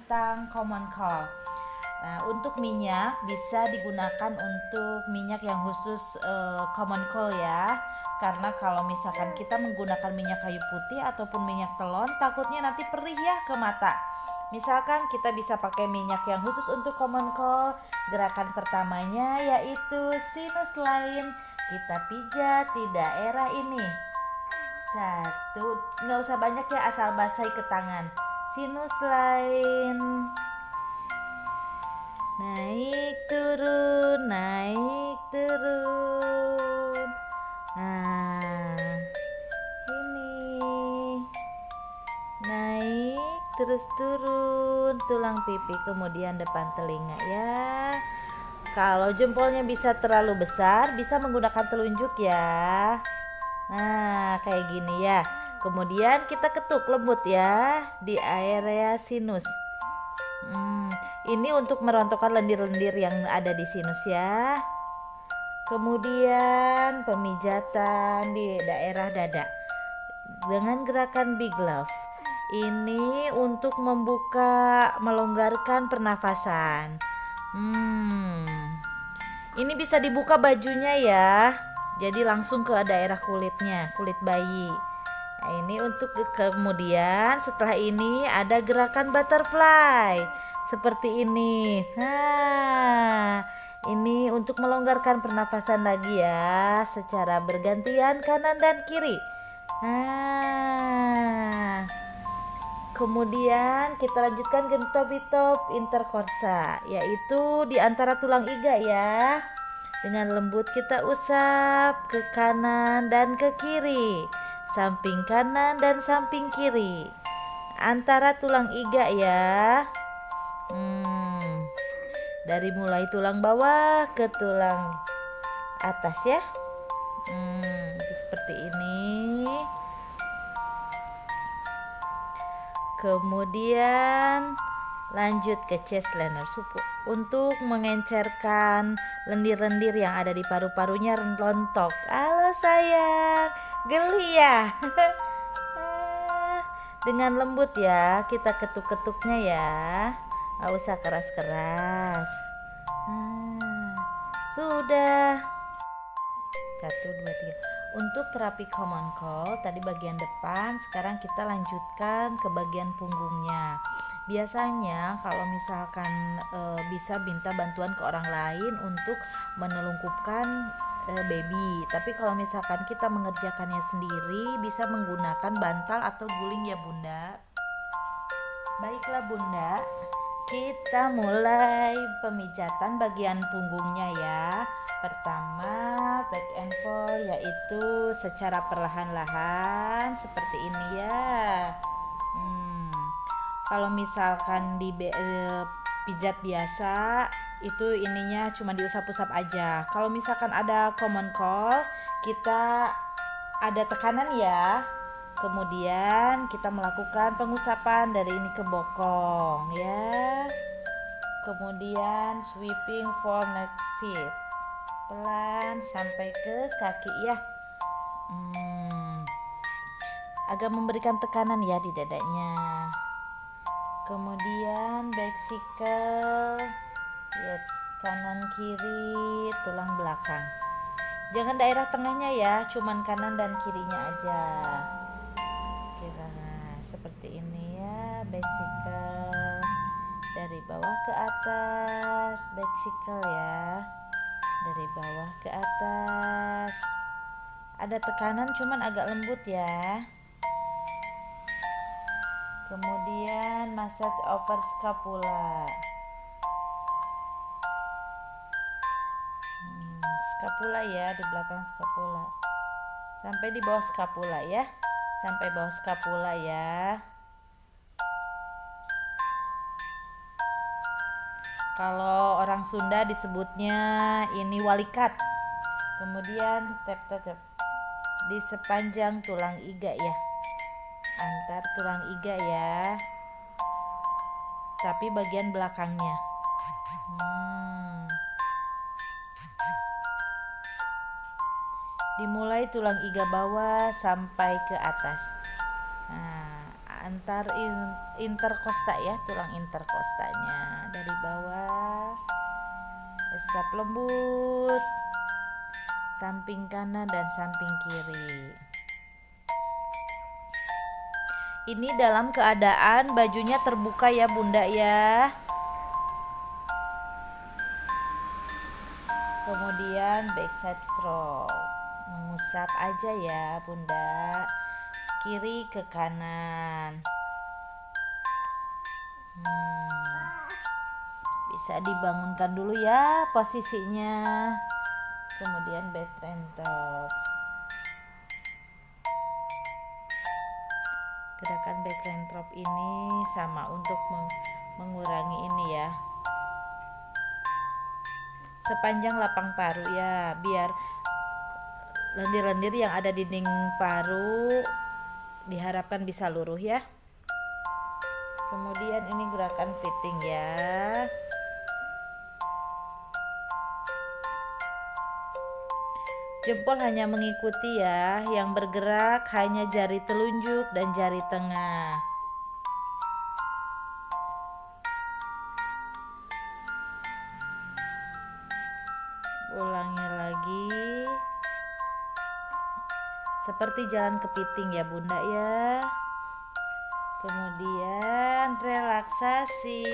tentang common cold. Nah, untuk minyak bisa digunakan untuk minyak yang khusus common cold ya. Karena kalau misalkan kita menggunakan minyak kayu putih ataupun minyak telon, takutnya nanti perih ya ke mata. Misalkan kita bisa pakai minyak yang khusus untuk common cold. Gerakan pertamanya yaitu sinus line. Kita pijat di daerah ini. Satu, nggak usah banyak ya, asal basahi ke tangan. Sinus line. Naik turun, naik turun. Nah, ini naik terus turun tulang pipi, kemudian depan telinga ya. Kalau jempolnya bisa terlalu besar, bisa menggunakan telunjuk ya. Nah, kayak gini ya. Kemudian kita ketuk lembut ya di area sinus. Ini untuk merontokkan lendir-lendir yang ada di sinus ya. Kemudian pemijatan di daerah dada dengan gerakan big love. Ini untuk membuka, melonggarkan pernafasan. Ini bisa dibuka bajunya ya. Jadi langsung ke daerah kulitnya, kulit bayi. Nah, ini untuk kemudian setelah ini ada gerakan butterfly seperti ini. Nah, ini untuk melonggarkan pernafasan lagi ya, secara bergantian kanan dan kiri. Nah, kemudian kita lanjutkan gentobitop interkorsa, yaitu di antara tulang iga ya. Dengan lembut kita usap ke kanan dan ke kiri, samping kanan dan samping kiri, antara tulang iga ya. Dari mulai tulang bawah ke tulang atas ya. Seperti ini. Kemudian lanjut ke chest liner supu untuk mengencerkan lendir-lendir yang ada di paru-parunya rontok. Halo sayang, geli ya. Dengan lembut ya, kita ketuk-ketuknya ya, nggak usah keras-keras. Sudah. Satu, dua, tiga. Untuk terapi common cold tadi bagian depan, sekarang kita lanjutkan ke bagian punggungnya. Biasanya kalau misalkan bisa minta bantuan ke orang lain untuk menelungkupkan baby. Tapi kalau misalkan kita mengerjakannya sendiri, bisa menggunakan bantal atau guling ya Bunda. Baiklah Bunda, kita mulai pemijatan bagian punggungnya ya. Pertama, back and forth, yaitu secara perlahan-lahan seperti ini ya. Kalau misalkan di pijat biasa, itu ininya cuma diusap-usap aja. Kalau misalkan ada common cold, kita ada tekanan ya. Kemudian kita melakukan pengusapan dari ini ke bokong ya. Kemudian sweeping for neck feet, pelan sampai ke kaki ya. Agak memberikan tekanan ya di dadanya. Kemudian back cycle ya, kanan kiri tulang belakang. Jangan daerah tengahnya ya, cuman kanan dan kirinya aja. Nah, seperti ini ya, back cycle dari bawah ke atas, back cycle ya, dari bawah ke atas. Ada tekanan cuman agak lembut ya. Kemudian massage over scapula. Scapula ya, di belakang scapula. Sampai di bawah scapula ya. Sampai bawah scapula ya. Kalau orang Sunda disebutnya ini walikat. Kemudian tap di sepanjang tulang iga ya, antar tulang iga ya, tapi bagian belakangnya. Dimulai tulang iga bawah sampai ke atas. Nah, interkosta ya, tulang interkostanya dari bawah, usap lembut, samping kanan dan samping kiri. Ini dalam keadaan bajunya terbuka ya Bunda ya. Kemudian backside stroke, mengusap aja ya Bunda, kiri ke kanan. Bisa dibangunkan dulu ya posisinya. Kemudian backline top. Gerakan backline drop ini sama untuk mengurangi ini ya, sepanjang lapang paru ya, biar lendir-lendir yang ada di dinding paru diharapkan bisa luruh ya. Kemudian ini gerakan fitting ya. Jempol hanya mengikuti ya, yang bergerak hanya jari telunjuk dan jari tengah. Ulangi lagi. Seperti jalan kepiting ya Bunda ya. Kemudian relaksasi.